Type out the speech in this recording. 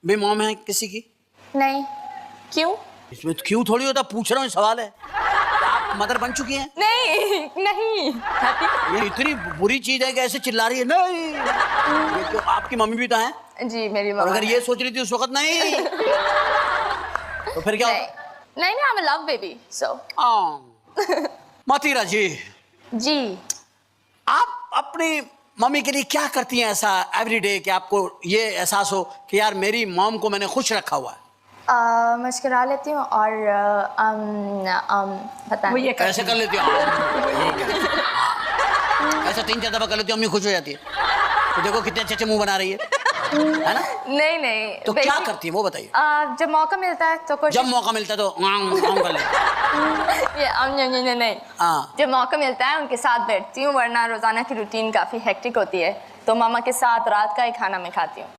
भी मॉम है किसी की? नहीं। क्यों? इसमें तो क्यों थोड़ी होता, पूछ रहा हूँ, सवाल है। आप मदर बन चुकी हैं? नहीं नहीं। ये इतनी बुरी चीज है कि ऐसे चिल्ला रही है। नहीं, ये तो आपकी मम्मी भी तो हैं। जी मेरी और मम्मा अगर है। ये सोच रही थी उस वक्त नहीं, तो फिर क्या नहीं होता? नहीं नहीं, I'm a love baby, so। मातीरा जी, जी। आप अपनी मम्मी के लिए क्या करती हैं ऐसा एवरीडे कि आपको ये एहसास हो कि यार मेरी मॉम को मैंने खुश रखा हुआ है? मुस्कुरा लेती हूँ और पता नहीं। ऐसे कर लेती हूँ, ऐसा 3-4 दफा कर लेती हूँ, अम्मी खुश हो जाती है। तो देखो कितने अच्छे अच्छे मुंह बना रही है ना? नहीं नहीं। तो क्या करती है वो बताइए। जब मौका मिलता है तो कुछ। जब मौका मिलता है तो कर ले। ये नहीं। हाँ। जब मौका मिलता है उनके साथ बैठती हूँ, वरना रोजाना की रूटीन काफी हेक्टिक होती है, तो मामा के साथ रात का ही खाना मैं खाती हूँ।